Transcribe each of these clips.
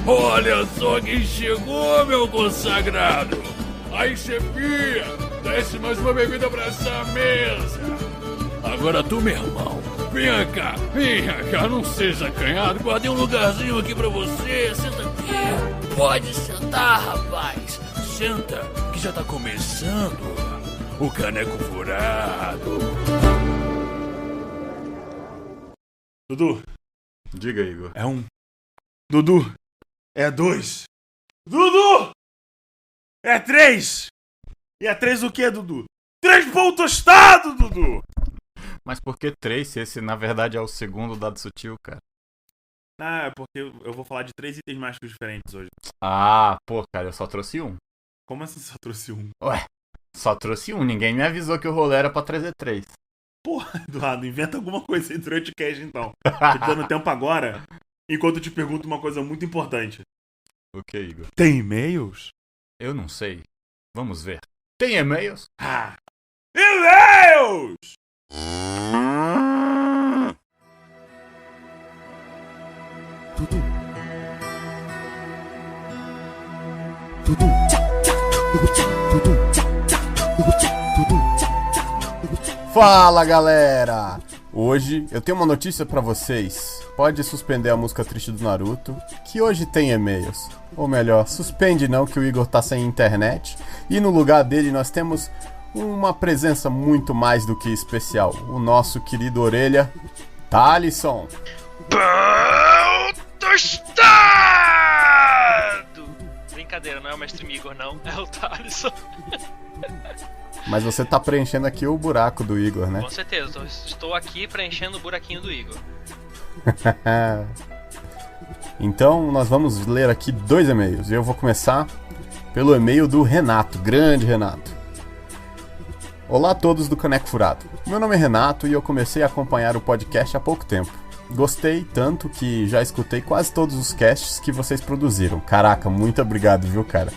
Olha só quem chegou, meu consagrado! Aí, chefia, desce mais uma bebida pra essa mesa! Agora tu, meu irmão, venha cá, não seja acanhado, guardei um lugarzinho aqui pra você, senta aqui. Pode sentar, rapaz, senta, que já tá começando o Caneco Furado. Dudu, Diga, Igor. é 1. Dudu, é 2. Dudu, é 3. E é 3 o quê, Dudu? 3 pão tostado, Dudu! Mas por que 3 se esse na verdade é o segundo dado sutil, cara? Ah, é porque eu vou falar de 3 itens mágicos diferentes hoje. Ah, pô, cara, eu só trouxe um. Como assim só trouxe um? Ué, só trouxe um, ninguém me avisou que o rolê era pra trazer 3. Porra, Eduardo, inventa alguma coisa aí durante o cast então. Tô te dando tempo agora, enquanto eu te pergunto uma coisa muito importante. O que, Igor? Tem e-mails? Eu não sei. Vamos ver. Tem e-mails? Ah! E-mails! Fala, galera! Hoje eu tenho uma notícia pra vocês. Pode suspender a música triste do Naruto, que hoje tem e-mails. Ou melhor, suspende não, que o Igor tá sem internet. E no lugar dele nós temos uma presença muito mais do que especial. O nosso querido Orelha, Thalisson. Pão tostado! Brincadeira, não é o Mestre Igor, não. É o Thalisson. Mas você tá preenchendo aqui o buraco do Igor, né? Com certeza, estou aqui preenchendo o buraquinho do Igor. Então nós vamos ler aqui 2 e-mails. Eu vou começar pelo e-mail do Renato, grande Renato. Olá a todos do Caneco Furado. Meu nome é Renato e eu comecei a acompanhar o podcast há pouco tempo. Gostei tanto que já escutei quase todos os casts que vocês produziram. Caraca, muito obrigado, viu, cara?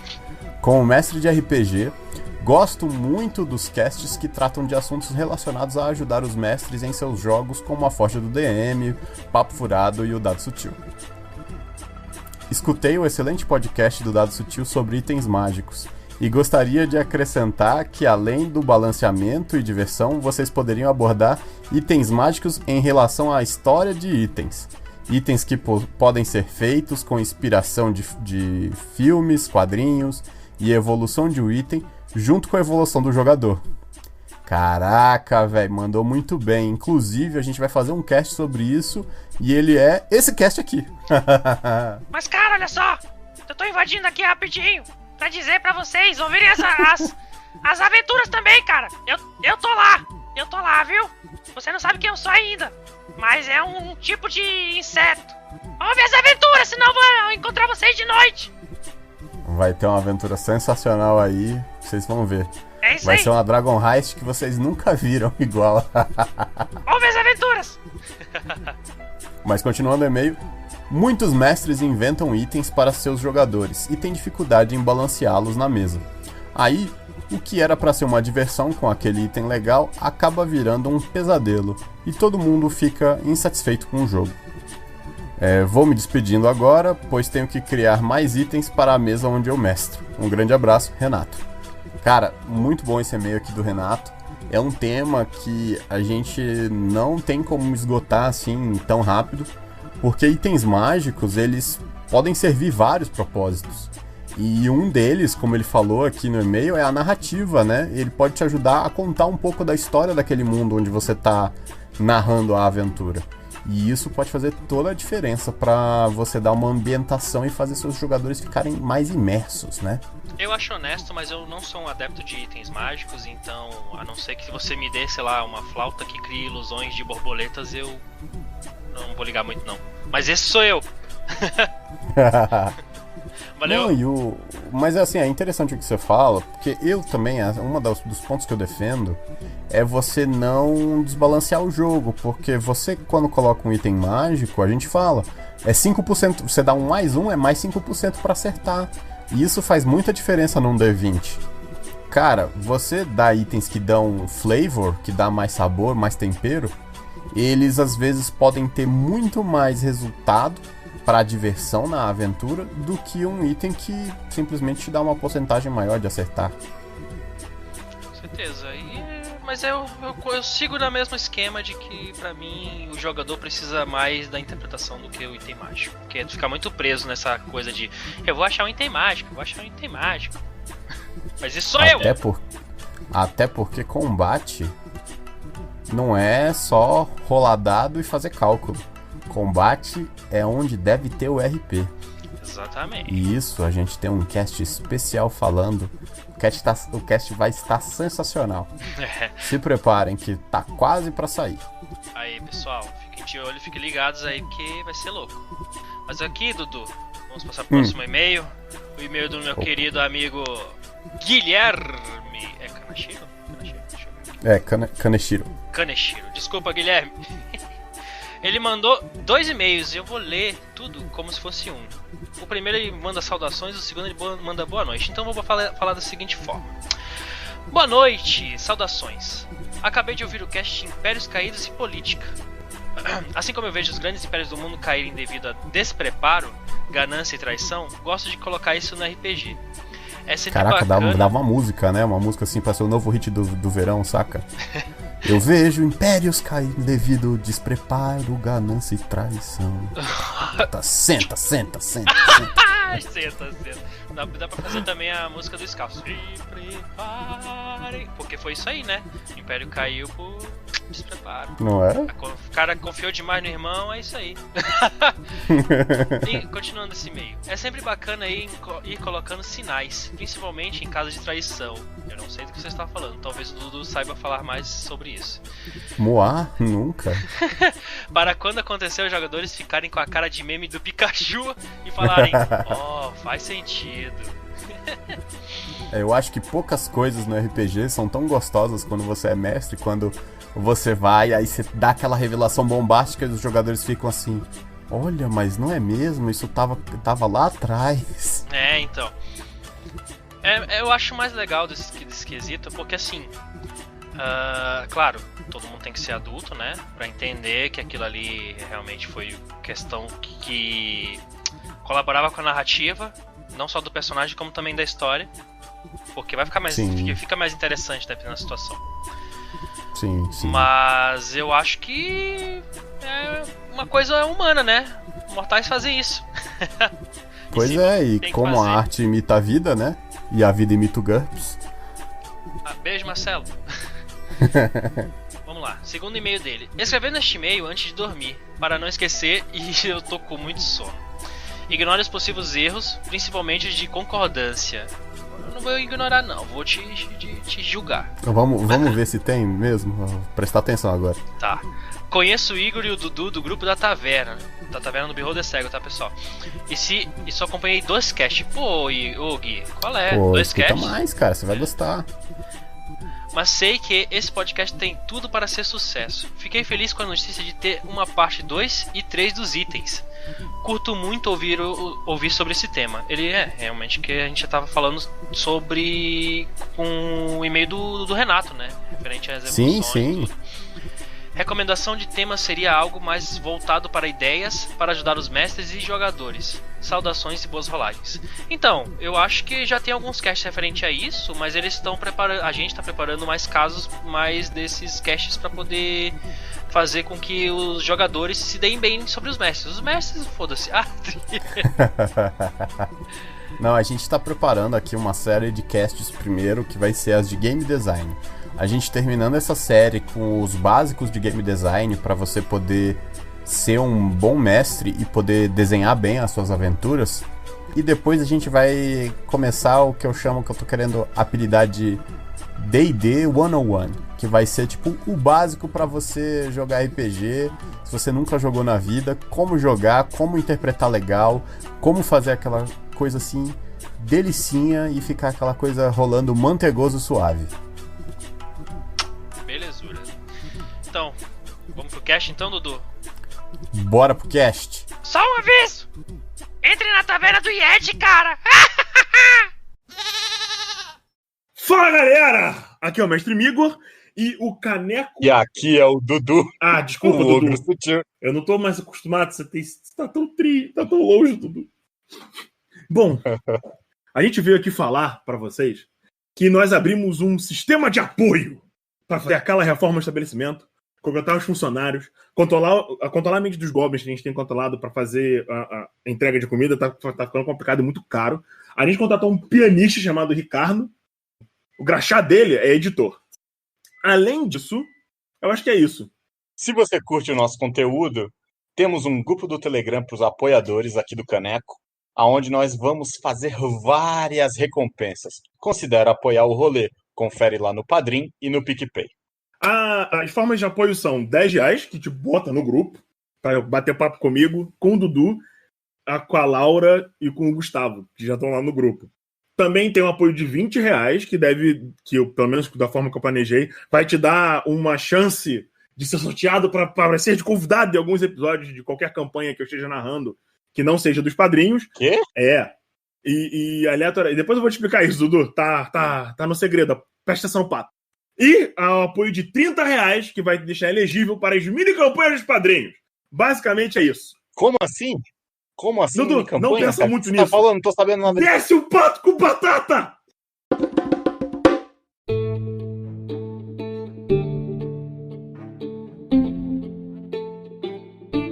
Como mestre de RPG, gosto muito dos casts que tratam de assuntos relacionados a ajudar os mestres em seus jogos, como a Forja do DM, Papo Furado e o Dado Sutil. Escutei o excelente podcast do Dado Sutil sobre itens mágicos e gostaria de acrescentar que, além do balanceamento e diversão, vocês poderiam abordar itens mágicos em relação à história de itens. Itens que podem ser feitos com inspiração de filmes, quadrinhos e evolução de um item junto com a evolução do jogador. Caraca, velho, mandou muito bem. Inclusive, a gente vai fazer um cast sobre isso e ele é esse cast aqui. Mas, cara, olha só, eu tô invadindo aqui rapidinho pra dizer pra vocês ouvirem as aventuras também, cara. Eu tô lá, viu? Você não sabe quem eu sou ainda, mas é um tipo de inseto. Vamos ver as aventuras, senão eu vou encontrar vocês de noite. Vai ter uma aventura sensacional aí, vocês vão ver. É isso Vai aí. ser uma Dragon Heist que vocês nunca viram igual. Vamos ver as aventuras. Mas continuando o e-mail, muitos mestres inventam itens para seus jogadores e têm dificuldade em balanceá-los na mesa. Aí, o que era para ser uma diversão com aquele item legal acaba virando um pesadelo e todo mundo fica insatisfeito com o jogo. Vou me despedindo agora, pois tenho que criar mais itens para a mesa onde eu mestro. Um grande abraço, Renato. Cara, muito bom esse e-mail aqui do Renato. É um tema que a gente não tem como esgotar assim tão rápido, porque itens mágicos, eles podem servir vários propósitos. E um deles, como ele falou aqui no e-mail, é a narrativa, né? Ele pode te ajudar a contar um pouco da história daquele mundo onde você está narrando a aventura. E isso pode fazer toda a diferença para você dar uma ambientação e fazer seus jogadores ficarem mais imersos, né? Eu acho honesto, mas eu não sou um adepto de itens mágicos, então, a não ser que você me dê, sei lá, uma flauta que cria ilusões de borboletas, eu não vou ligar muito, não. Mas esse sou eu. Valeu. Não, mas assim, é interessante o que você fala, porque eu também, dos pontos que eu defendo é você não desbalancear o jogo, porque você, quando coloca um item mágico, a gente fala, é 5%, você dá um mais um, é mais 5% pra acertar, e isso faz muita diferença num D20. Cara, você dá itens que dão flavor, que dá mais sabor, mais tempero, eles às vezes podem ter muito mais resultado pra diversão na aventura do que um item que simplesmente te dá uma porcentagem maior de acertar. Com certeza. Mas eu sigo no mesmo esquema de que, pra mim, o jogador precisa mais da interpretação do que o item mágico. Porque tu fica muito preso nessa coisa de eu vou achar um item mágico, Mas isso sou eu! Até porque combate não é só rolar dado e fazer cálculo. Combate é onde deve ter o RP. Exatamente. E isso a gente tem um cast especial falando. O cast vai estar sensacional. Se preparem que tá quase pra sair. Aí, pessoal, fiquem de olho, fiquem ligados aí, porque vai ser louco. Mas aqui, Dudu, vamos passar pro próximo e-mail. O e-mail do meu querido amigo Guilherme. É Kanashiro? É, Kaneshiro. Desculpa, Guilherme. Ele mandou 2 e-mails e eu vou ler tudo como se fosse um. O primeiro ele manda saudações, o segundo ele manda boa noite. Então eu vou falar da seguinte forma. Boa noite, saudações. Acabei de ouvir o cast Impérios Caídos e Política. Assim como eu vejo os grandes impérios do mundo caírem devido a despreparo, ganância e traição, gosto de colocar isso no RPG. É sempre Caraca, bacana... dava uma música, né? Uma música assim pra ser o novo hit do verão, saca? Eu vejo impérios caindo devido ao despreparo, ganância e traição. Senta. Senta. Dá pra fazer também a música do Scar. Se preparem. Porque foi isso aí, né? O império caiu por despreparo. Não é? O cara confiou demais no irmão, é isso aí. E continuando esse e-mail. É sempre bacana ir colocando sinais, principalmente em caso de traição. Eu não sei do que você está falando, talvez o Dudu saiba falar mais sobre isso. Moá? Nunca. Para quando acontecer os jogadores ficarem com a cara de meme do Pikachu e falarem, faz sentido. Eu acho que poucas coisas no RPG são tão gostosas quando você é mestre, quando você vai, aí você dá aquela revelação bombástica e os jogadores ficam assim, olha, mas não é mesmo? Isso tava lá atrás. É, então. Eu acho mais legal desse quesito, porque assim, claro, todo mundo tem que ser adulto, né? Pra entender que aquilo ali realmente foi questão que colaborava com a narrativa, não só do personagem, como também da história. Porque vai ficar fica mais interessante dependendo da situação. Sim. Mas eu acho que é uma coisa humana, né? Mortais fazem isso. Pois e como a arte imita a vida, né? E a vida imita o GURPS. Beijo, Marcelo. Vamos lá, segundo e-mail dele. Escrevendo este e-mail antes de dormir, para não esquecer, e eu tô com muito sono. Ignore os possíveis erros, principalmente de concordância. Eu não vou ignorar não, vou te julgar. Vamos ver se tem mesmo? Vou prestar atenção agora. Tá. Conheço o Igor e o Dudu do grupo da Taverna. Da Taverna do Beholder Cego, tá, pessoal? E só acompanhei 2 casts. Pô, Gui, qual é? 2 casts? Mais, cara, você vai gostar. Mas sei que esse podcast tem tudo para ser sucesso. Fiquei feliz com a notícia de ter uma parte 2 e 3 dos itens. Curto muito ouvir sobre esse tema. Ele é realmente que a gente já tava falando sobre com o e-mail do Renato, né? Referente às evoluções. Sim. Recomendação de tema seria algo mais voltado para ideias para ajudar os mestres e jogadores. Saudações e boas rolagens. Então, eu acho que já tem alguns casts referente a isso, mas eles estão preparando, a gente está preparando mais casos, mais desses casts para poder fazer com que os jogadores se deem bem sobre os mestres. Os mestres, foda-se. Não, a gente está preparando aqui uma série de casts primeiro, que vai ser as de game design. A gente terminando essa série com os básicos de game design para você poder ser um bom mestre e poder desenhar bem as suas aventuras. E depois a gente vai começar o que eu tô querendo apelidar de D&D 101, que vai ser tipo o básico para você jogar RPG, se você nunca jogou na vida, como jogar, como interpretar legal, como fazer aquela coisa assim, delicinha e ficar aquela coisa rolando manteigoso suave. Belezura. Então, vamos pro cast então, Dudu? Bora pro cast. Só um aviso! Entre na taverna do Yeti, cara! Fala, galera! Aqui é o Mestre Migor E o caneco... E aqui é o Dudu. Ah, desculpa, o Dudu. Ogro Sutil. Eu não tô mais acostumado, você tá tão tá tão longe, Dudu. Bom, a gente veio aqui falar pra vocês que nós abrimos um sistema de apoio para fazer aquela reforma do estabelecimento, contratar os funcionários, controlar a mente dos goblins que a gente tem controlado para fazer a entrega de comida, tá ficando complicado e muito caro. A gente contratou um pianista chamado Ricardo. O graxá dele é editor. Além disso, eu acho que é isso. Se você curte o nosso conteúdo, temos um grupo do Telegram para os apoiadores aqui do Caneco, onde nós vamos fazer várias recompensas. Considera apoiar o rolê. Confere lá no Padrim e no PicPay. As formas de apoio são R$10, que te bota no grupo, para bater papo comigo, com o Dudu, com a Laura e com o Gustavo, que já estão lá no grupo. Também tem um apoio de R$20, que eu, pelo menos da forma que eu planejei, vai te dar uma chance de ser sorteado para ser de convidado em alguns episódios de qualquer campanha que eu esteja narrando, que não seja dos padrinhos. Quê? É. E aleatório. E depois eu vou te explicar isso, Dudu. Tá no segredo. Presta atenção no pato. E o apoio de R$30, que vai te deixar elegível para as mini campanhas dos padrinhos. Basicamente é isso. Como assim? Como assim? Dudu, campanha, não pensa cara? muito Você nisso. tá falando, não tô sabendo nada. Desce o pato com batata!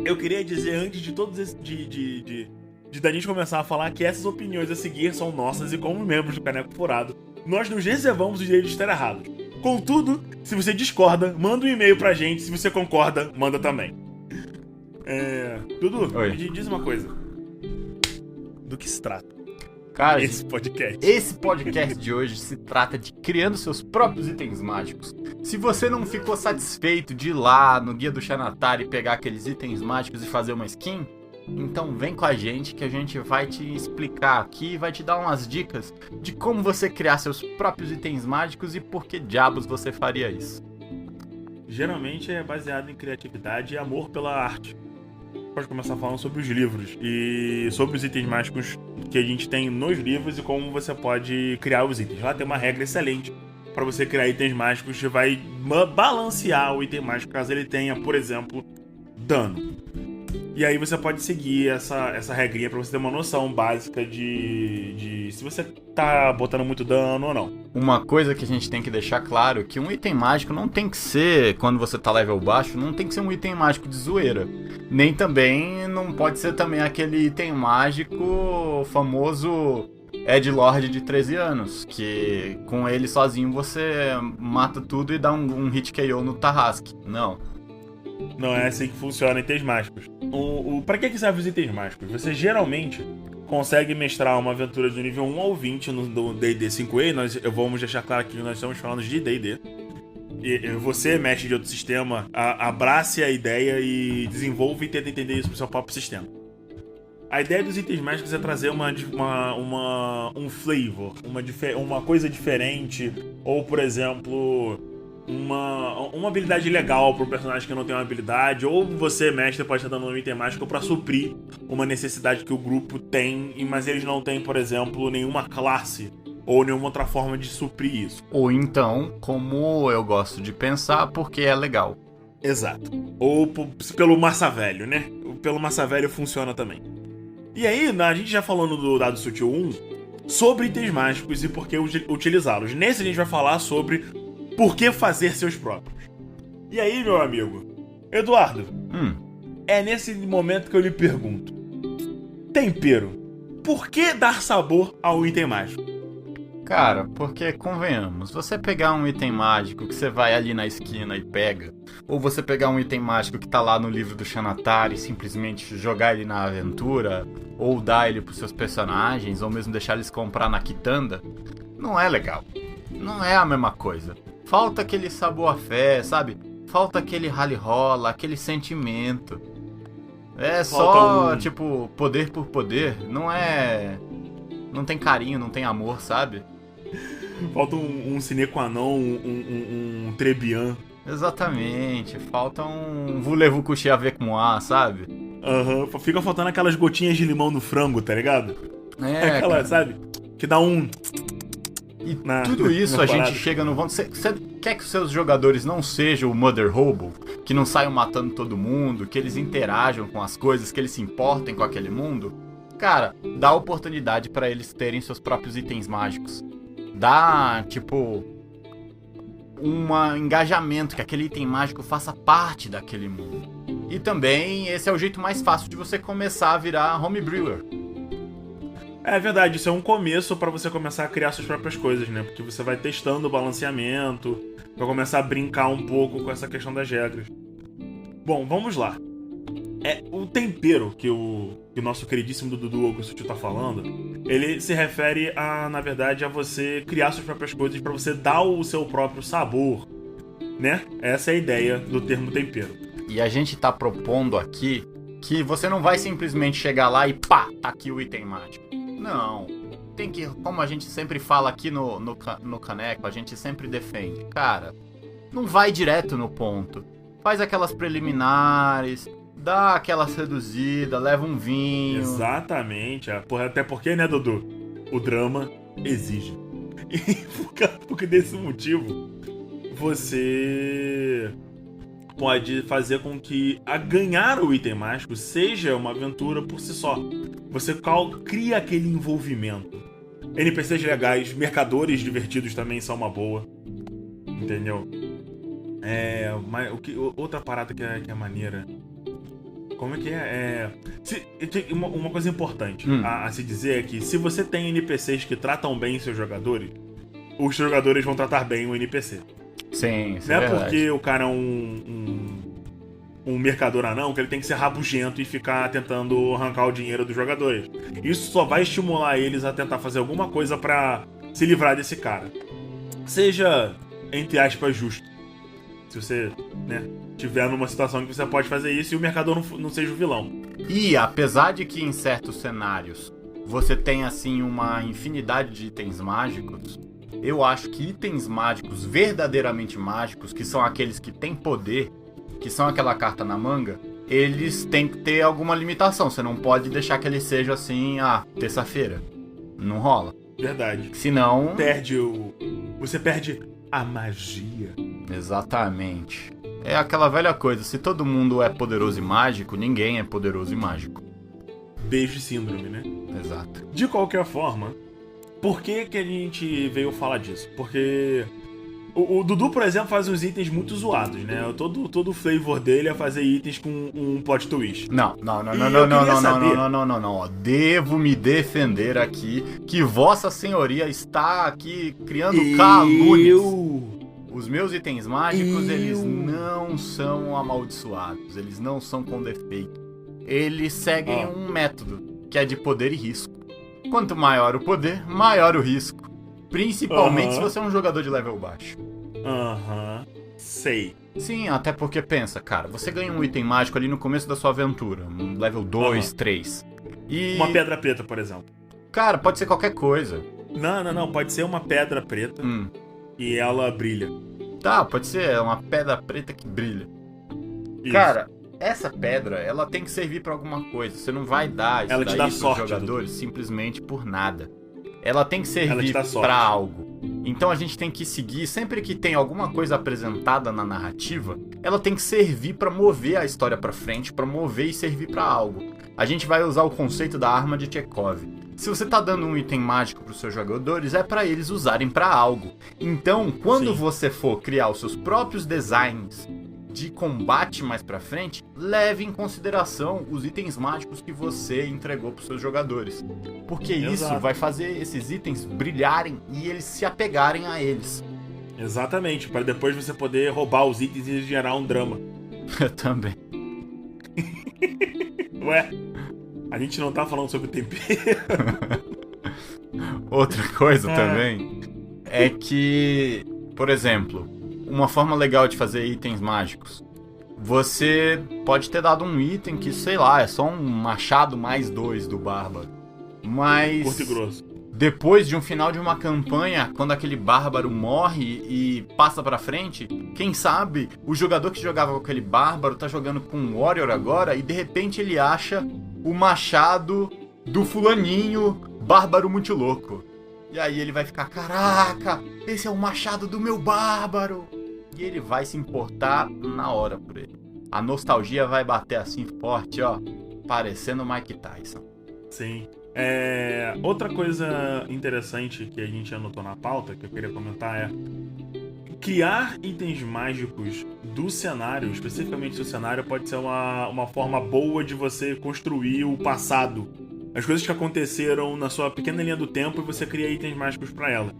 Eu queria dizer antes de todos esses. Da gente começar a falar que essas opiniões a seguir são nossas e, como membros do Caneco Furado, nós nos reservamos o direito de estar errados. Contudo, se você discorda, manda um e-mail pra gente. Se você concorda, manda também. Dudu, Oi. me diz uma coisa. Do que se trata Cara, esse podcast? esse podcast de hoje se trata de criando seus próprios itens mágicos. Se você não ficou satisfeito de ir lá no Guia do Xanatar e pegar aqueles itens mágicos e fazer uma skin, então vem com a gente que a gente vai te explicar aqui e vai te dar umas dicas de como você criar seus próprios itens mágicos e por que diabos você faria isso. Geralmente é baseado em criatividade e amor pela arte. Pode começar falando sobre os livros e sobre os itens mágicos que a gente tem nos livros e como você pode criar os itens. Lá tem uma regra excelente para você criar itens mágicos que vai balancear o item mágico caso ele tenha, por exemplo, dano. E aí você pode seguir essa regrinha pra você ter uma noção básica de se você tá botando muito dano ou não. Uma coisa que a gente tem que deixar claro é que um item mágico não tem que ser, quando você tá level baixo, não tem que ser um item mágico de zoeira. Nem também, não pode ser também aquele item mágico famoso Edgelord de 13 anos, que com ele sozinho você mata tudo e dá um hit KO no Tarrasque. Não. Não é assim que funciona itens mágicos. Pra que servem os itens mágicos? Você geralmente consegue mestrar uma aventura do nível 1 ao 20 no D&D 5e. Vamos deixar claro que nós estamos falando de D&D. E você, mestre de outro sistema, abrace a ideia e desenvolva e tenta entender isso pro seu próprio sistema. A ideia dos itens mágicos é trazer um flavor, uma coisa diferente, ou, por exemplo, uma habilidade legal pro personagem que não tem uma habilidade, ou você, mestre, pode estar dando um item mágico pra suprir uma necessidade que o grupo tem, mas eles não têm, por exemplo, nenhuma classe ou nenhuma outra forma de suprir isso. Ou então, como eu gosto de pensar, porque é legal. Exato. Ou pelo Massa Velho, né? Pelo Massa Velho funciona também. E aí, a gente já falou no Dado Sutil 1 sobre itens mágicos e por que utilizá-los. Nesse a gente vai falar sobre por que fazer seus próprios. E aí, meu amigo Eduardo, é nesse momento que eu lhe pergunto: tempero, por que dar sabor ao item mágico? Cara, porque convenhamos, você pegar um item mágico que você vai ali na esquina e pega, ou você pegar um item mágico que tá lá no livro do Xanatar e simplesmente jogar ele na aventura, ou dar ele pros seus personagens, ou mesmo deixar eles comprar na quitanda, não é legal. Não é a mesma coisa. Falta aquele sabor à fé, sabe? Falta aquele rally-rola, aquele sentimento. É só, tipo, poder por poder. Não é... Não tem carinho, não tem amor, sabe? Falta um sine qua non, um trebian. Exatamente. Falta um voulez-vous coucher avec moi, sabe? Fica faltando aquelas gotinhas de limão no frango, tá ligado? É, aquela, cara. sabe? Que dá um... E tudo isso a gente chega no ponto. Você quer que os seus jogadores não sejam o Mother Hobo, que não saiam matando todo mundo, que eles interajam com as coisas, que eles se importem com aquele mundo? Cara, dá oportunidade pra eles terem seus próprios itens mágicos. Dá, tipo, um engajamento, que aquele item mágico faça parte daquele mundo. E também esse é o jeito mais fácil de você começar a virar homebrewer. É verdade, isso é um começo pra você começar a criar suas próprias coisas, né? Porque você vai testando o balanceamento, vai começar a brincar um pouco com essa questão das regras. Bom, vamos lá. O tempero que o nosso queridíssimo Dudu Augusto tá falando, ele se refere na verdade, a você criar suas próprias coisas pra você dar o seu próprio sabor, né? Essa é a ideia do termo tempero. E a gente tá propondo aqui que você não vai simplesmente chegar lá e pá, tá aqui o item mágico. Não. Tem que, como a gente sempre fala aqui no Caneco, a gente sempre defende. Cara, não vai direto no ponto. Faz aquelas preliminares, dá aquela seduzida, leva um vinho. Exatamente. Até porque, né, Dudu? O drama exige. E porque desse motivo, você pode fazer com que a ganhar o item mágico seja uma aventura por si só. Você cria aquele envolvimento. NPCs legais, mercadores divertidos também são uma boa. Entendeu? Mas outra parada que é maneira. Como é que é? Uma coisa importante a se dizer é que se você tem NPCs que tratam bem seus jogadores, os jogadores vão tratar bem o NPC. Sim, isso não é é verdade. porque o cara é um mercador anão que ele tem que ser rabugento e ficar tentando arrancar o dinheiro dos jogadores. Isso só vai estimular eles a tentar fazer alguma coisa pra se livrar desse cara. Seja, entre aspas, justo. Se você, né, tiver numa situação que você pode fazer isso e o mercador não seja o vilão. E apesar de que em certos cenários você tem assim uma infinidade de itens mágicos, eu acho que itens mágicos verdadeiramente mágicos, que são aqueles que têm poder, que são aquela carta na manga, eles têm que ter alguma limitação. Você não pode deixar que ele seja assim, terça-feira. Não rola. Verdade. Senão... Você perde a magia. Exatamente. É aquela velha coisa, se todo mundo é poderoso e mágico, ninguém é poderoso e mágico. Beijo e síndrome, né? Exato. De qualquer forma, por que a gente veio falar disso? Porque o Dudu, por exemplo, faz uns itens muito zoados, né? Todo o flavor dele é fazer itens com um plot twist. Não. Devo me defender aqui que Vossa Senhoria está aqui criando calúnias. Os meus itens mágicos, eles não são amaldiçoados, eles não são com defeito. Eles seguem um método, que é de poder e risco. Quanto maior o poder, maior o risco. Principalmente se você é um jogador de level baixo. Sei. Sim, até porque pensa, cara, você ganha um item mágico ali no começo da sua aventura, um level 2, 3. E... uma pedra preta, por exemplo. Cara, pode ser qualquer coisa. Não, pode ser uma pedra preta e ela brilha. Tá, pode ser uma pedra preta que brilha. Isso. Cara, essa pedra, ela tem que servir pra alguma coisa. Você não vai dar isso daí pros jogadores simplesmente por nada. Ela tem que servir pra algo. Então a gente tem que seguir, sempre que tem alguma coisa apresentada na narrativa, ela tem que servir pra mover a história pra frente, pra mover e servir pra algo. A gente vai usar o conceito da arma de Chekhov. Se você tá dando um item mágico pros seus jogadores, é pra eles usarem pra algo. Então, quando você for criar os seus próprios designs de combate mais pra frente, leve em consideração os itens mágicos que você entregou pros seus jogadores. Porque isso vai fazer esses itens brilharem e eles se apegarem a eles. Exatamente, para depois você poder roubar os itens e gerar um drama. Eu também. Ué, a gente não tá falando sobre tempero. Outra coisa também é que, por exemplo, uma forma legal de fazer itens mágicos. Você pode ter dado um item que, sei lá, é só um machado mais 2 do bárbaro. Mas curto e grosso. Depois de um final de uma campanha, quando aquele bárbaro morre e passa pra frente, quem sabe o jogador que jogava com aquele bárbaro tá jogando com um warrior agora e de repente ele acha o machado do fulaninho bárbaro muito louco. E aí ele vai ficar, caraca, esse é o machado do meu bárbaro. E ele vai se importar na hora por ele. A nostalgia vai bater assim forte, ó, parecendo o Mike Tyson. Sim. Outra coisa interessante que a gente anotou na pauta, que eu queria comentar é criar itens mágicos do cenário, especificamente do cenário, pode ser uma forma boa de você construir o passado. As coisas que aconteceram na sua pequena linha do tempo e você cria itens mágicos pra ela.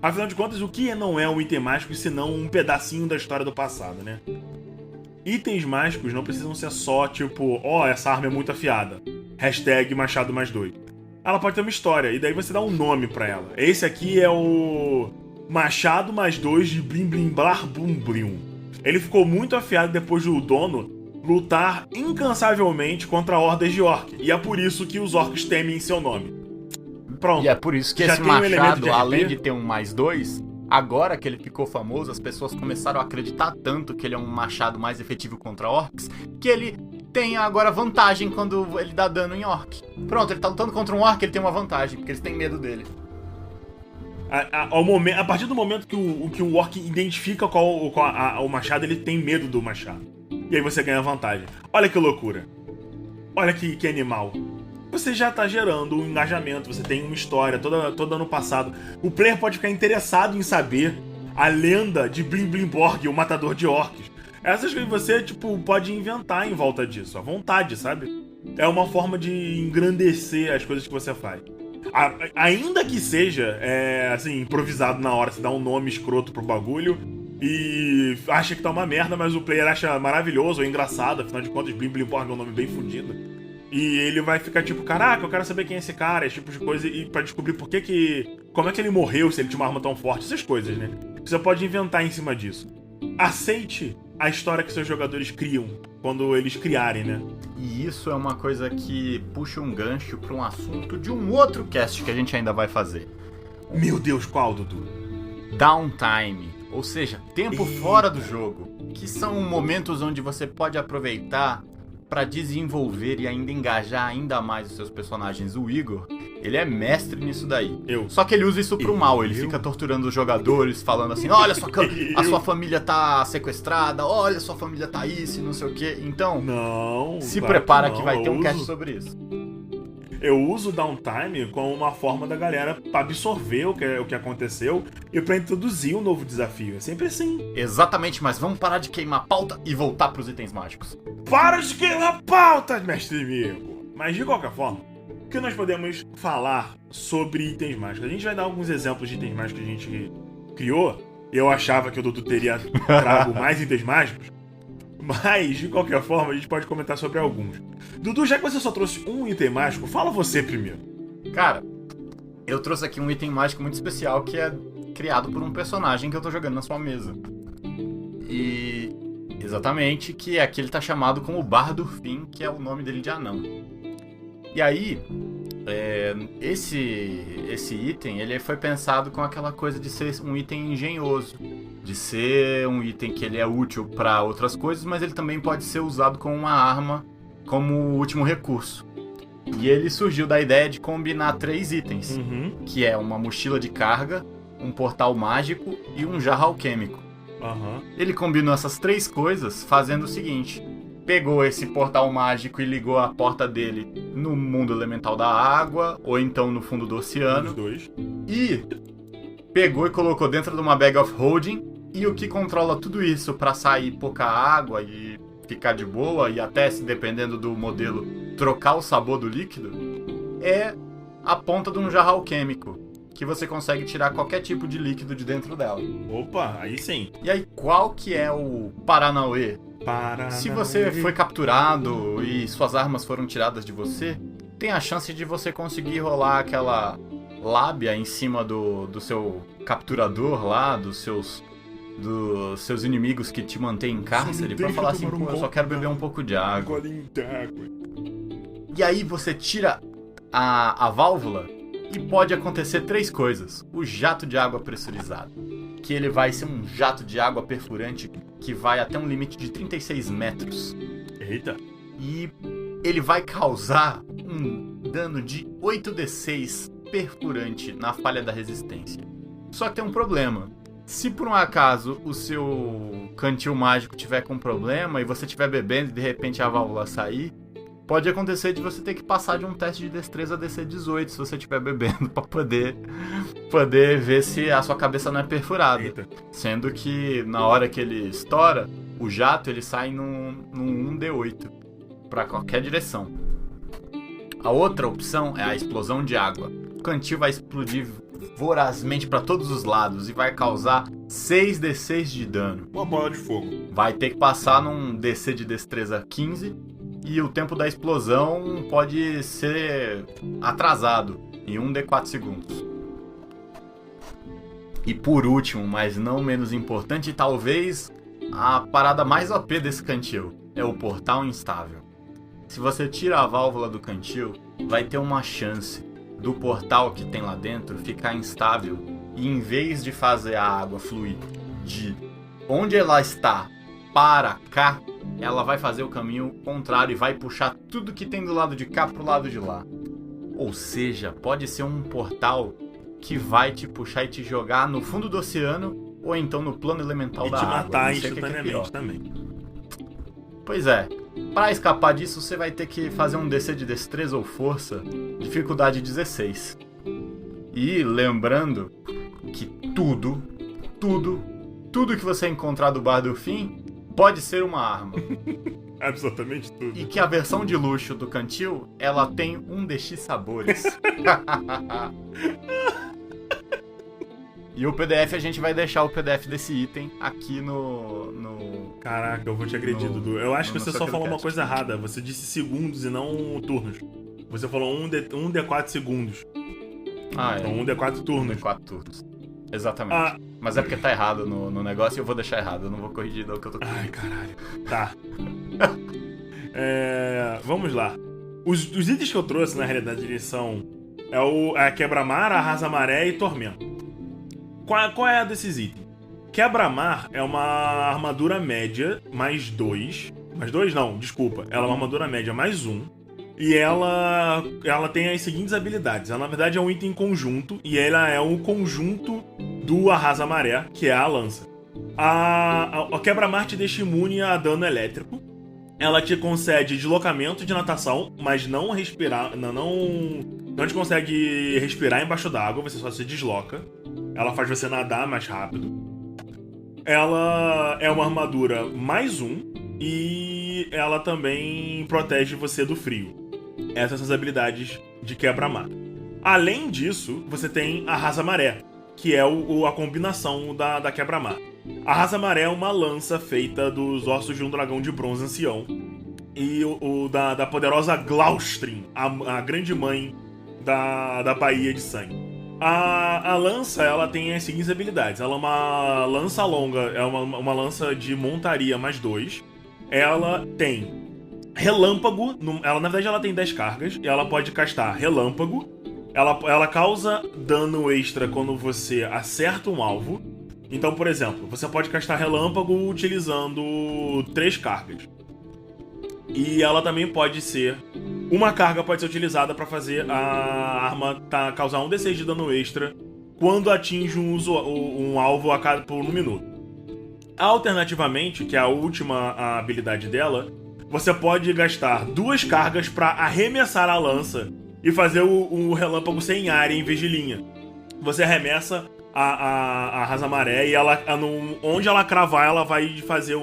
Afinal de contas, o que não é um item mágico senão um pedacinho da história do passado, né? Itens mágicos não precisam ser só tipo, essa arma é muito afiada. #machado mais 2. Ela pode ter uma história, e daí você dá um nome pra ela. Esse aqui é o Machado mais 2 de Blim Blim Blar Bum Blim. Ele ficou muito afiado depois do dono lutar incansavelmente contra hordas de orc. E é por isso que os orcs temem seu nome. Pronto. E é por isso que esse machado, além de ter um mais 2, agora que ele ficou famoso, as pessoas começaram a acreditar tanto que ele é um machado mais efetivo contra orcs, que ele tem agora vantagem quando ele dá dano em orc. Pronto, ele tá lutando contra um orc, ele tem uma vantagem, porque eles têm medo dele. A partir do momento que o orc identifica o machado, ele tem medo do machado. E aí você ganha vantagem. Olha que loucura. Olha que animal. Você já tá gerando um engajamento, você tem uma história toda no passado. O player pode ficar interessado em saber a lenda de Blim Blim Borg, o matador de orcs. Essas coisas você, pode inventar em volta disso, à vontade, sabe? É uma forma de engrandecer as coisas que você faz. Ainda que seja, improvisado na hora, você dá um nome escroto pro bagulho e acha que tá uma merda, mas o player acha maravilhoso ou engraçado, afinal de contas, Blim Blim Borg é um nome bem fudido. E ele vai ficar caraca, eu quero saber quem é esse cara, esse tipo de coisa, e pra descobrir como é que ele morreu, se ele tinha uma arma tão forte, essas coisas, né? Você pode inventar em cima disso. Aceite a história que seus jogadores criam, quando eles criarem, né? E isso é uma coisa que puxa um gancho pra um assunto de um outro cast que a gente ainda vai fazer. Meu Deus, qual, Dudu? Downtime, ou seja, tempo fora do jogo, que são momentos onde você pode aproveitar para desenvolver e ainda engajar ainda mais os seus personagens. O Igor, ele é mestre nisso daí. Só que ele usa isso pro mal, ele fica torturando os jogadores, falando assim, olha, a sua família tá sequestrada, olha, sua família tá isso e não sei o que. Então, se prepara que vai ter um cast sobre isso. Eu uso o downtime como uma forma da galera pra absorver o que aconteceu e pra introduzir um novo desafio. É sempre assim. Exatamente, mas vamos parar de queimar a pauta e voltar pros itens mágicos. Para de queimar a pauta, mestre amigo! Mas de qualquer forma, o que nós podemos falar sobre itens mágicos? A gente vai dar alguns exemplos de itens mágicos que a gente criou. Eu achava que o Dudu teria trago mais itens mágicos. Mas, de qualquer forma, a gente pode comentar sobre alguns. Dudu, já que você só trouxe um item mágico, fala você primeiro. Cara, eu trouxe aqui um item mágico muito especial que é criado por um personagem que eu tô jogando na sua mesa. E... exatamente, que aqui ele tá chamado como Bardo Fim, que é o nome dele de anão. E aí, esse item, ele foi pensado com aquela coisa de ser um item engenhoso. De ser um item que ele é útil para outras coisas, mas ele também pode ser usado como uma arma, como último recurso. E ele surgiu da ideia de combinar 3 itens, que é uma mochila de carga, um portal mágico e um jarro alquêmico. Ele combinou essas 3 coisas fazendo o seguinte: pegou esse portal mágico e ligou a porta dele no mundo elemental da água, ou então no fundo do oceano. Os dois. E pegou e colocou dentro de uma bag of holding. E o que controla tudo isso para sair pouca água e ficar de boa, e até, se dependendo do modelo, trocar o sabor do líquido, é a ponta de um jarro alquêmico, que você consegue tirar qualquer tipo de líquido de dentro dela. Opa, aí sim. E aí, qual que é o Paranauê? Se você foi capturado e suas armas foram tiradas de você, tem a chance de você conseguir rolar aquela lábia em cima do seu capturador lá, dos seus inimigos que te mantêm em cárcere, pra falar assim, pô, eu só quero beber um pouco de água. E aí você tira a válvula e pode acontecer 3 coisas. O jato de água pressurizado, que ele vai ser um jato de água perfurante que vai até um limite de 36 metros. Eita! E ele vai causar um dano de 8d6 perfurante na falha da resistência. Só que tem um problema. Se por um acaso o seu cantil mágico tiver com problema e você estiver bebendo e de repente a válvula sair, pode acontecer de você ter que passar de um teste de destreza DC 18 se você estiver bebendo pra poder ver se a sua cabeça não é perfurada. Eita. Sendo que na hora que ele estoura, o jato ele sai num 1d8 pra qualquer direção. A outra opção é a explosão de água. O cantil vai explodir vorazmente para todos os lados e vai causar 6d6 de dano. Uma bola de fogo. Vai ter que passar num DC de destreza 15 e o tempo da explosão pode ser atrasado em 1d4 segundos. E por último, mas não menos importante, talvez a parada mais OP desse cantil é o portal instável. Se você tira a válvula do cantil, vai ter uma chance do portal que tem lá dentro ficar instável e em vez de fazer a água fluir de onde ela está para cá, ela vai fazer o caminho contrário e vai puxar tudo que tem do lado de cá pro lado de lá. Ou seja, pode ser um portal que vai te puxar e te jogar no fundo do oceano ou então no plano elemental da água. E te matar Não sei o que é instantaneamente pior. também. Pois é, para escapar disso você vai ter que fazer um DC de destreza ou força, dificuldade 16. E lembrando que tudo que você encontrar do Bar do Fim pode ser uma arma. Absolutamente tudo. E que a versão de luxo do cantil, ela tem 1DX sabores. E o PDF, a gente vai deixar o PDF desse item aqui no... Caraca, eu vou te agredir, Dudu. Eu acho que você só falou uma Cast. coisa errada. Você disse segundos e não turnos. Você falou 1d4 segundos. Ah, Então 1d4 turnos. 4 turnos. Exatamente. Ah. Mas é porque tá errado no negócio e eu vou deixar errado. Eu não vou corrigir não, que eu tô Ai, caralho. Tá. Vamos lá. Os itens que eu trouxe, na realidade, eles são... a Quebra-Mar, Arrasa-Maré e Tormento. Qual é a desses itens? Quebra-Mar é uma armadura média mais 2. Mais 2 não, desculpa. Ela é uma armadura média mais 1. E ela tem as seguintes habilidades. Ela, na verdade, é um item conjunto. E ela é um conjunto do Arrasa-Maré, que é a lança. A Quebra-Mar te deixa imune a dano elétrico. Ela te concede deslocamento de natação, mas não respirar. Não te consegue respirar embaixo d'água, você só se desloca. Ela faz você nadar mais rápido. Ela é uma armadura mais 1 e ela também protege você do frio. Essas são as habilidades de Quebra-Mar. Além disso, você tem Arrasa-Maré, que é a combinação da Quebra-Mar. Arrasa-Maré é uma lança feita dos ossos de um dragão de bronze ancião e da poderosa Glaustrin, a grande mãe da Baía de Sangue. A lança, ela tem as seguintes habilidades. Ela é uma lança longa, é uma lança de montaria mais 2. Ela tem relâmpago, na verdade ela tem 10 cargas, e ela pode castar relâmpago. Ela causa dano extra quando você acerta um alvo. Então, por exemplo, você pode castar relâmpago utilizando 3 cargas. E ela também pode ser... Uma carga pode ser utilizada para fazer a arma causar um D6 de dano extra quando atinge um alvo por 1 minuto. Alternativamente, que é a última habilidade dela, você pode gastar 2 cargas para arremessar a lança e fazer o relâmpago sem área em vez de linha. Você arremessa a Arrasa-Maré e onde ela cravar, ela vai fazer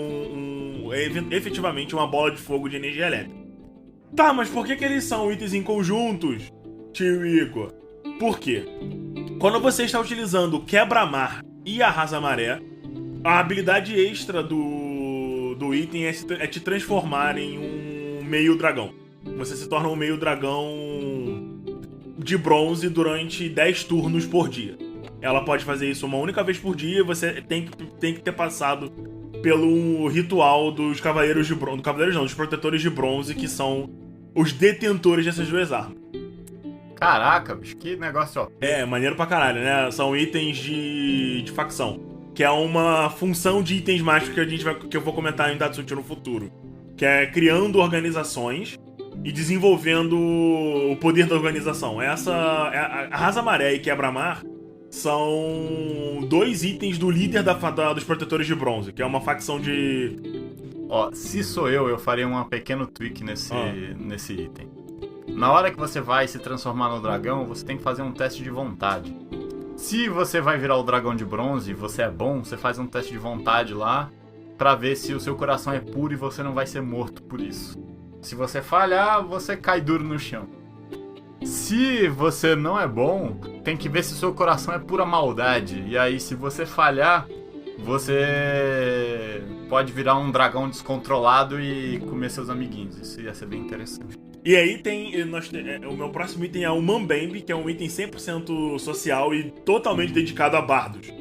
efetivamente uma bola de fogo de energia elétrica. Tá, mas por que eles são itens em conjuntos, tio Igor? Por quê? Quando você está utilizando Quebra-Mar e Arrasa-Maré, a habilidade extra do item é te transformar em um meio dragão. Você se torna um meio dragão de bronze durante 10 turnos por dia. Ela pode fazer isso uma única vez por dia, você tem que ter passado pelo ritual dos Cavaleiros de Bronze. Dos Protetores de Bronze, que são os detentores dessas 2 armas. Caraca, bicho, que negócio, ó. É, maneiro pra caralho, né? São itens de facção. Que é uma função de itens mágicos que eu vou comentar em Datsuki no futuro. Que é criando organizações e desenvolvendo o poder da organização. A Rasa Maré e Quebra-Mar são 2 itens do líder dos Protetores de Bronze, que é uma facção de... Ó, se sou eu faria um pequeno tweak nesse item. Na hora que você vai se transformar no dragão, você tem que fazer um teste de vontade. Se você vai virar o dragão de bronze e você é bom, você faz um teste de vontade lá pra ver se o seu coração é puro e você não vai ser morto por isso. Se você falhar, você cai duro no chão. Se você não é bom, tem que ver se o seu coração é pura maldade. E aí, se você falhar, você pode virar um dragão descontrolado e comer seus amiguinhos. Isso ia ser bem interessante. E aí o meu próximo item é o Mambembe, que é um item 100% social e totalmente dedicado a bardos.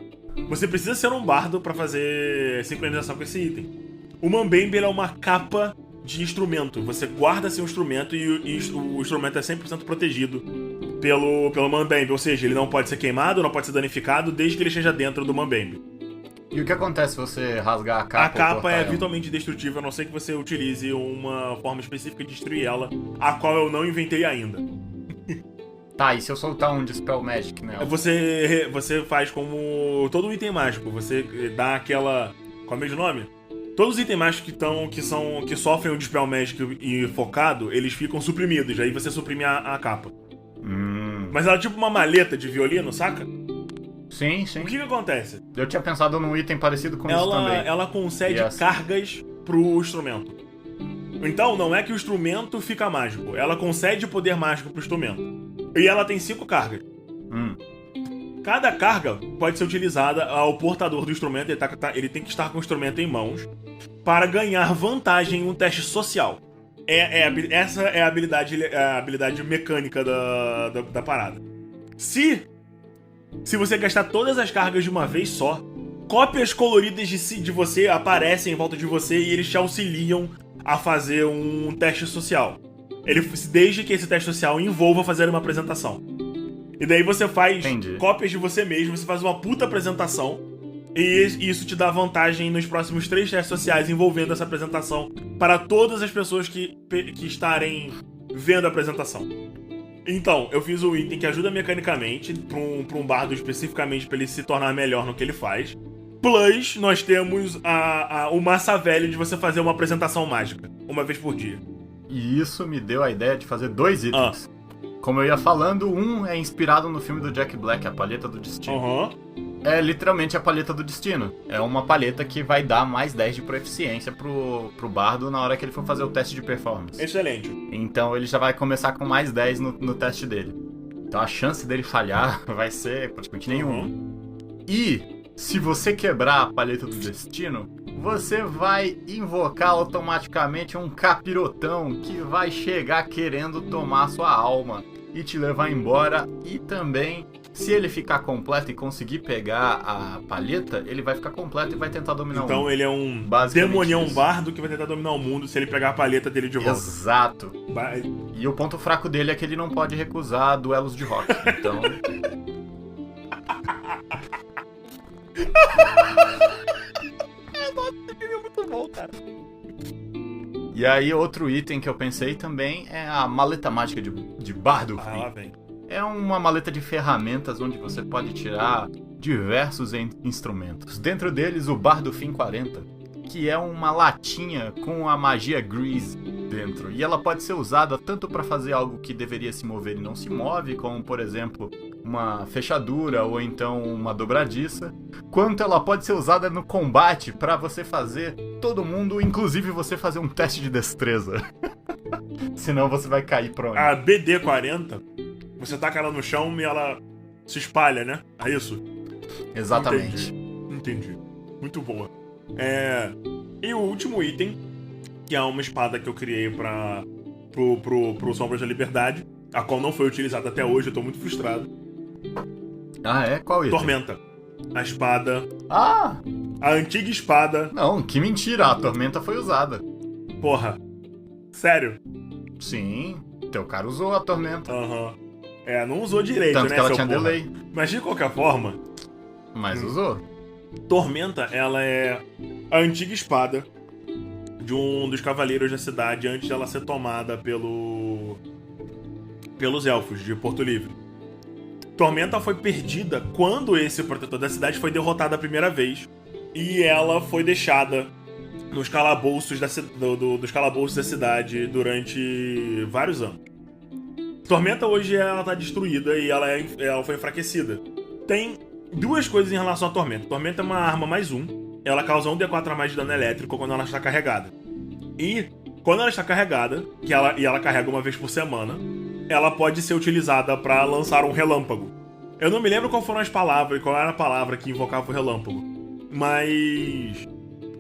Você precisa ser um bardo para fazer sincronização com esse item. O Mambembe é uma capa de instrumento. Você guarda seu instrumento e o instrumento é 100% protegido pelo Mambembe. Ou seja, ele não pode ser queimado, não pode ser danificado, desde que ele esteja dentro do Mambembe. E o que acontece se você rasgar a capa? A capa é virtualmente destrutível, a não ser que você utilize uma forma específica de destruir ela, a qual eu não inventei ainda. Tá, e se eu soltar um Dispel Magic nela? Você faz como todo item mágico. Você dá aquela... Qual é o mesmo nome? Todos os itens mágicos que sofrem o Dispel Magic e focado, eles ficam suprimidos. Aí você suprime a capa. Mas ela é tipo uma maleta de violino, saca? Sim, sim. O que acontece? Eu tinha pensado num item parecido com isso também. Ela concede cargas pro instrumento. Então, não é que o instrumento fica mágico. Ela concede poder mágico pro instrumento. E ela tem 5 cargas. Cada carga pode ser utilizada ao portador do instrumento. Ele tem que estar com o instrumento em mãos para ganhar vantagem em um teste social. Essa é a habilidade mecânica da parada. Se você gastar todas as cargas de uma vez só, cópias coloridas de você aparecem em volta de você e eles te auxiliam a fazer um teste social. Desde que esse teste social envolva fazer uma apresentação. E daí você faz cópias de você mesmo, você faz uma puta apresentação, e isso te dá vantagem nos próximos 3 testes sociais envolvendo essa apresentação para todas as pessoas que estarem vendo a apresentação. Então, eu fiz um item que ajuda mecanicamente pra um bardo especificamente pra ele se tornar melhor no que ele faz. Plus, nós temos o massa velho de você fazer uma apresentação mágica, uma vez por dia. E isso me deu a ideia de fazer 2 itens. Como eu ia falando, um é inspirado no filme do Jack Black, A Palheta do Destino. É literalmente a Palheta do Destino. É uma palheta que vai dar mais 10 de proficiência pro bardo na hora que ele for fazer o teste de performance. Excelente. Então ele já vai começar com mais 10 no teste dele. Então a chance dele falhar vai ser praticamente nenhuma. E se você quebrar a Palheta do Destino, você vai invocar automaticamente um capirotão que vai chegar querendo tomar sua alma e te levar embora. E também, se ele ficar completo e conseguir pegar a palheta, ele vai ficar completo e vai tentar dominar o mundo. Então ele é um demonião bardo que vai tentar dominar o mundo se ele pegar a palheta dele de volta. Exato. E o ponto fraco dele é que ele não pode recusar duelos de rock. Então... muito bom, cara. E aí, outro item que eu pensei também é a maleta mágica de Bardo Free. Lá vem. É uma maleta de ferramentas onde você pode tirar diversos instrumentos. Dentro deles, o Bardo Fim 40, que é uma latinha com a magia Grease dentro. E ela pode ser usada tanto para fazer algo que deveria se mover e não se move, como, por exemplo, uma fechadura ou então uma dobradiça, quanto ela pode ser usada no combate para você fazer todo mundo, inclusive você fazer um teste de destreza. Senão você vai cair pronto. A BD-40, você taca ela no chão e ela se espalha, né? É isso? Exatamente. Entendi. Muito boa. E o último item, que é uma espada que eu criei pro Sombras da Liberdade, a qual não foi utilizada até hoje, eu tô muito frustrado. Ah, é? Qual item? Tormenta. A espada. Ah! A antiga espada. Não, que mentira, a Tormenta foi usada. Porra. Sério? Sim, teu cara usou a Tormenta. Aham. Não usou direito, tanto né, que ela seu tinha porra? delay. Mas de qualquer forma... Mas usou. Tormenta, ela é a antiga espada de um dos cavaleiros da cidade antes dela ser tomada pelos elfos de Porto Livre. Tormenta foi perdida quando esse protetor da cidade foi derrotado a primeira vez e ela foi deixada nos calabouços dos calabouços da cidade durante vários anos. Tormenta hoje ela tá destruída e ela foi enfraquecida. Tem duas coisas em relação à Tormenta. Tormenta é uma arma mais 1. Ela causa 1d4 a mais de dano elétrico quando ela está carregada. E quando ela está carregada, e ela carrega uma vez por semana, ela pode ser utilizada para lançar um relâmpago. Eu não me lembro qual foram as palavras, qual era a palavra que invocava o relâmpago. Mas...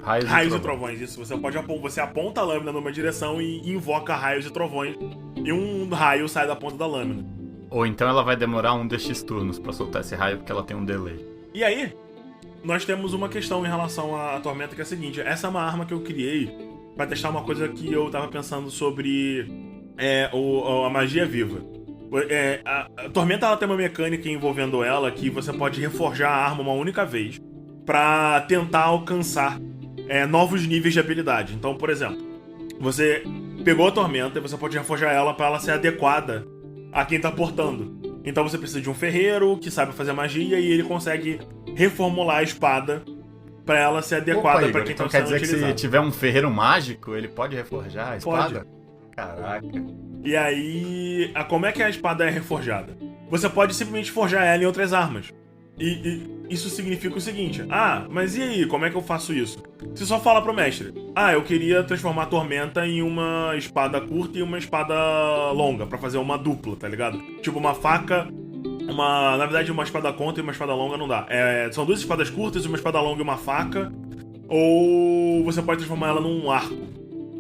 Raios e trovões, isso. Você aponta a lâmina numa direção e invoca raios e trovões. E um raio sai da ponta da lâmina. Ou então ela vai demorar 1 turnos pra soltar esse raio porque ela tem um delay. E aí, nós temos uma questão em relação à Tormenta, que é a seguinte. Essa é uma arma que eu criei pra testar uma coisa que eu tava pensando sobre a magia viva. A Tormenta ela tem uma mecânica envolvendo ela que você pode reforjar a arma uma única vez pra tentar alcançar novos níveis de habilidade. Então, por exemplo, você pegou a Tormenta e você pode reforjar ela pra ela ser adequada a quem tá portando. Então você precisa de um ferreiro que sabe fazer magia e ele consegue reformular a espada pra ela ser adequada pra quem então tá sendo utilizado. Quer dizer que se tiver um ferreiro mágico, ele pode reforjar a espada? Pode. Caraca. E aí, como é que a espada é reforjada? Você pode simplesmente forjar ela em outras armas. E isso significa o seguinte: mas e aí, como é que eu faço isso? Você só fala pro mestre: eu queria transformar a Tormenta em uma espada curta e uma espada longa, pra fazer uma dupla, tá ligado? Tipo uma faca, na verdade uma espada curta e uma espada longa não dá. São duas espadas curtas, uma espada longa e uma faca. Ou você pode transformar ela num arco,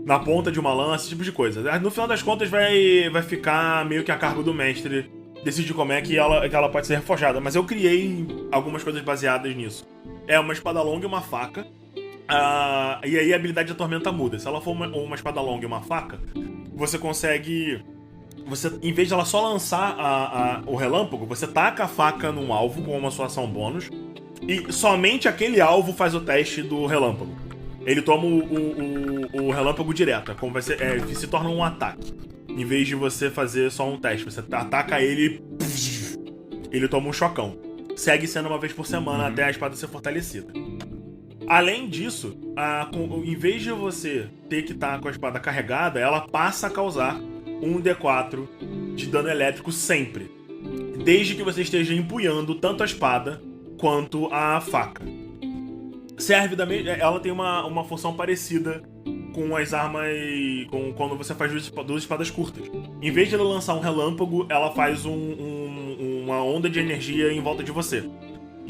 na ponta de uma lança, esse tipo de coisa. No final das contas vai ficar meio que a cargo do mestre decidir como é que ela pode ser reforjada. Mas eu criei algumas coisas baseadas nisso. É uma espada longa e uma faca. E aí a habilidade da Tormenta muda. Se ela for uma espada longa e uma faca, você consegue... em vez de ela só lançar o relâmpago, você taca a faca num alvo com uma sua ação bônus. E somente aquele alvo faz o teste do relâmpago. Ele toma o relâmpago direto. Como vai ser, se torna um ataque. Em vez de você fazer só um teste, você ataca ele e ele toma um chocão. Segue sendo uma vez por semana até a espada ser fortalecida. Além disso, em vez de você ter que estar com a espada carregada, ela passa a causar 1d4 de dano elétrico sempre. Desde que você esteja empunhando tanto a espada quanto a faca. Ela tem uma função parecida com as armas, quando você faz duas espadas curtas. Em vez de ela lançar um relâmpago, ela faz uma onda de energia em volta de você.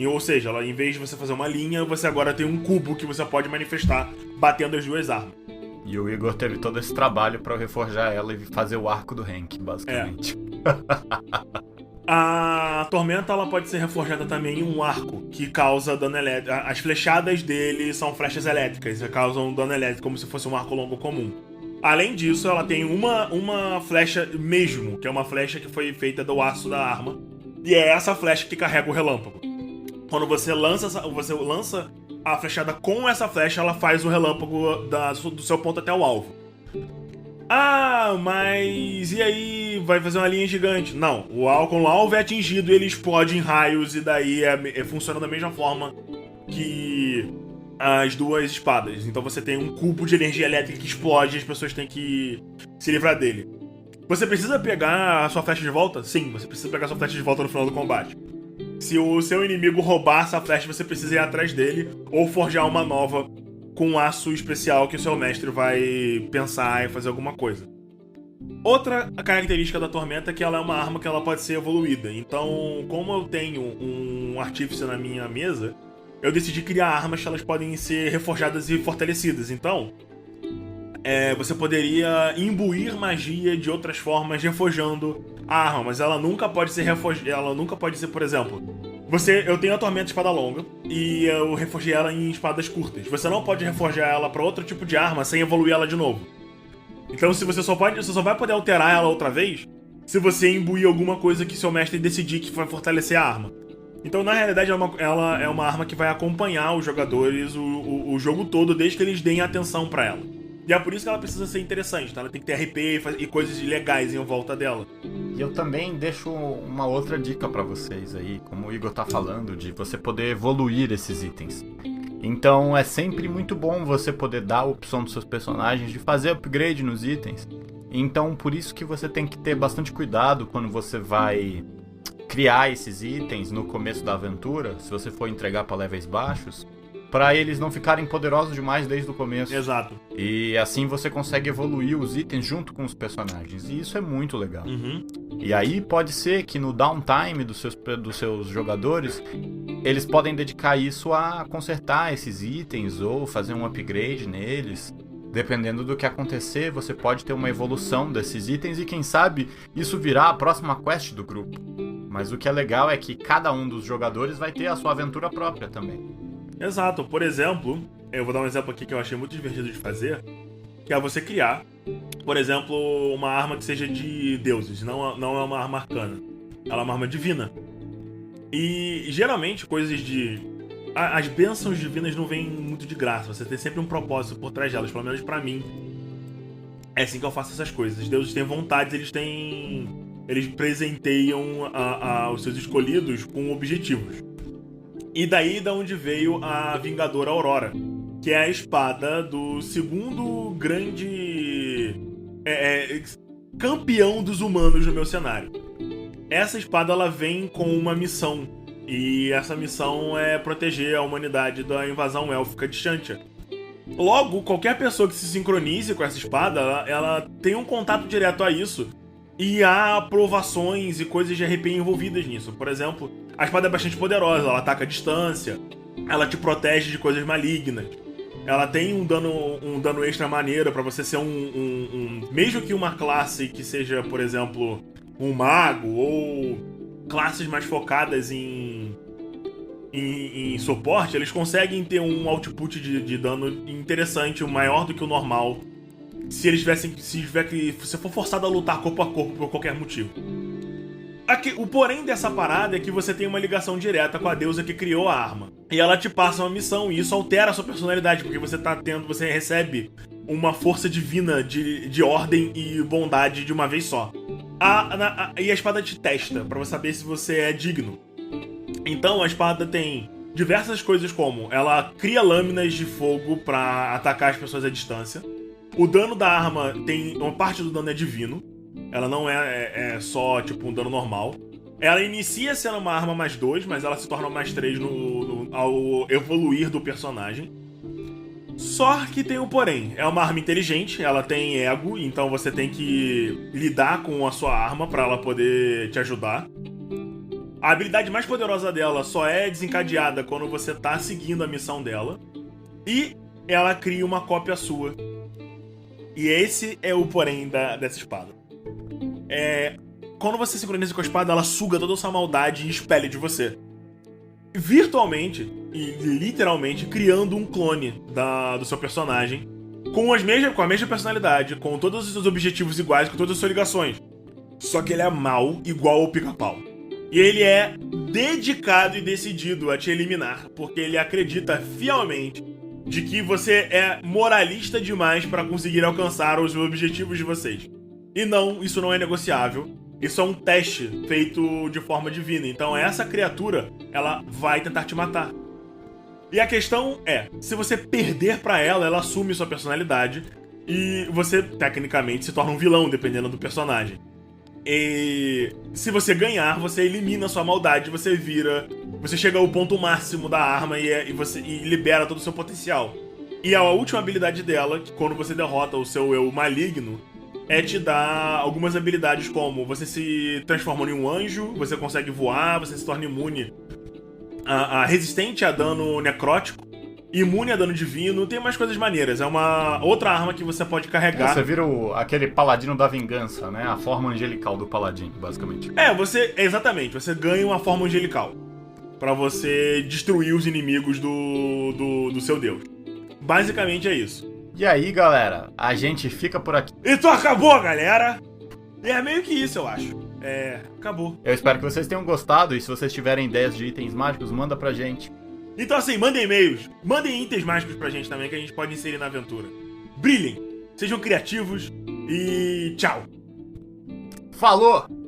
Ou seja, em vez de você fazer uma linha, você agora tem um cubo que você pode manifestar batendo as duas armas. E o Igor teve todo esse trabalho pra reforjar ela e fazer o arco do Hank, basicamente. A Tormenta ela pode ser reforjada também em um arco que causa dano elétrico. As flechadas dele são flechas elétricas e causam dano elétrico como se fosse um arco longo comum. Além disso, ela tem uma flecha mesmo, que é uma flecha que foi feita do aço da arma. E é essa flecha que carrega o relâmpago. Quando você lança a flechada com essa flecha, ela faz o relâmpago do seu ponto até o alvo. Mas e aí vai fazer uma linha gigante? Não, quando o alvo é atingido, ele explode em raios e daí funciona da mesma forma que as duas espadas. Então você tem um cubo de energia elétrica que explode e as pessoas têm que se livrar dele. Você precisa pegar a sua flecha de volta? Sim, você precisa pegar a sua flecha de volta no final do combate. Se o seu inimigo roubar essa flecha, você precisa ir atrás dele ou forjar uma nova com um aço especial que o seu mestre vai pensar em fazer alguma coisa. Outra característica da Tormenta é que ela é uma arma que ela pode ser evoluída. Então, como eu tenho um artífice na minha mesa, eu decidi criar armas que elas podem ser reforjadas e fortalecidas. Então, você poderia imbuir magia de outras formas reforjando a arma, mas ela nunca pode ser por exemplo, eu tenho a Tormenta de espada longa e eu reforjei ela em espadas curtas. Você não pode reforjar ela para outro tipo de arma sem evoluir ela de novo. Então você só vai poder alterar ela outra vez se você imbuir alguma coisa que seu mestre decidir que vai fortalecer a arma. Então, na realidade, ela é uma arma que vai acompanhar os jogadores o jogo todo, desde que eles deem atenção para ela. E é por isso que ela precisa ser interessante, tá? Ela tem que ter RP e coisas legais em volta dela. E eu também deixo uma outra dica pra vocês aí, como o Igor tá falando, de você poder evoluir esses itens. Então é sempre muito bom você poder dar a opção dos seus personagens de fazer upgrade nos itens. Então por isso que você tem que ter bastante cuidado quando você vai criar esses itens no começo da aventura, se você for entregar para levels baixos, para eles não ficarem poderosos demais desde o começo. Exato. E assim você consegue evoluir os itens junto com os personagens. E isso é muito legal. Uhum. E aí pode ser que no downtime dos seus jogadores, eles podem dedicar isso a consertar esses itens ou fazer um upgrade neles. Dependendo do que acontecer, você pode ter uma evolução desses itens e quem sabe isso virar a próxima quest do grupo. Mas o que é legal é que cada um dos jogadores vai ter a sua aventura própria também. Exato. Por exemplo, eu vou dar um exemplo aqui que eu achei muito divertido de fazer, que é você criar, por exemplo, uma arma que seja de deuses, não é uma arma arcana. Ela é uma arma divina. E geralmente coisas de... As bênçãos divinas não vêm muito de graça, você tem sempre um propósito por trás delas, pelo menos pra mim. É assim que eu faço essas coisas. Os deuses têm vontades, eles presenteiam os seus escolhidos com objetivos. E daí da onde veio a Vingadora Aurora, que é a espada do segundo grande campeão dos humanos no meu cenário. Essa espada ela vem com uma missão, e essa missão é proteger a humanidade da invasão élfica de Shantia. Logo, qualquer pessoa que se sincronize com essa espada, ela tem um contato direto a isso. E há aprovações e coisas de RP envolvidas nisso. Por exemplo, a espada é bastante poderosa, ela ataca à distância, ela te protege de coisas malignas. Ela tem um dano extra maneiro pra você ser mesmo que uma classe que seja, por exemplo, um mago ou classes mais focadas em suporte, eles conseguem ter um output de dano interessante, maior do que o normal. Se você for forçado a lutar corpo a corpo por qualquer motivo. Aqui, o porém dessa parada é que você tem uma ligação direta com a deusa que criou a arma. E ela te passa uma missão, e isso altera a sua personalidade, porque você recebe uma força divina de ordem e bondade de uma vez só. E a espada te testa, pra você saber se você é digno. Então a espada tem diversas coisas, como ela cria lâminas de fogo pra atacar as pessoas à distância. O dano da arma uma parte do dano é divino. Ela não é só tipo um dano normal. Ela inicia sendo uma arma mais 2, mas ela se torna mais 3 ao evoluir do personagem. Só que tem um porém. É uma arma inteligente, ela tem ego, então você tem que lidar com a sua arma pra ela poder te ajudar. A habilidade mais poderosa dela só é desencadeada quando você tá seguindo a missão dela. E ela cria uma cópia sua. E esse é o porém dessa espada. Quando você sincroniza com a espada, ela suga toda a sua maldade e expele de você. Virtualmente e literalmente criando um clone do seu personagem com a mesma personalidade, com todos os seus objetivos iguais, com todas as suas ligações. Só que ele é mau igual ao Pica-Pau. E ele é dedicado e decidido a te eliminar, porque ele acredita fielmente de que você é moralista demais para conseguir alcançar os objetivos de vocês. E não, isso não é negociável. Isso é um teste feito de forma divina. Então essa criatura, ela vai tentar te matar. E a questão é, se você perder pra ela, ela assume sua personalidade e você, tecnicamente, se torna um vilão, dependendo do personagem. E se você ganhar, você elimina sua maldade, você chega ao ponto máximo da arma e libera todo o seu potencial. E a última habilidade dela, que quando você derrota o seu eu maligno, é te dar algumas habilidades como você se transforma em um anjo, você consegue voar, você se torna imune resistente a dano necrótico, imune a dano divino, tem mais coisas maneiras. É uma outra arma que você pode carregar. Você vira aquele paladino da vingança, né? A forma angelical do paladino, basicamente. Exatamente, você ganha uma forma angelical pra você destruir os inimigos do seu deus. Basicamente é isso. E aí, galera, a gente fica por aqui. Então acabou, galera! E é meio que isso, eu acho. Acabou. Eu espero que vocês tenham gostado, e se vocês tiverem ideias de itens mágicos, manda pra gente. Então assim, mandem e-mails, mandem itens mágicos pra gente também, que a gente pode inserir na aventura. Brilhem! sejam criativos e tchau! Falou!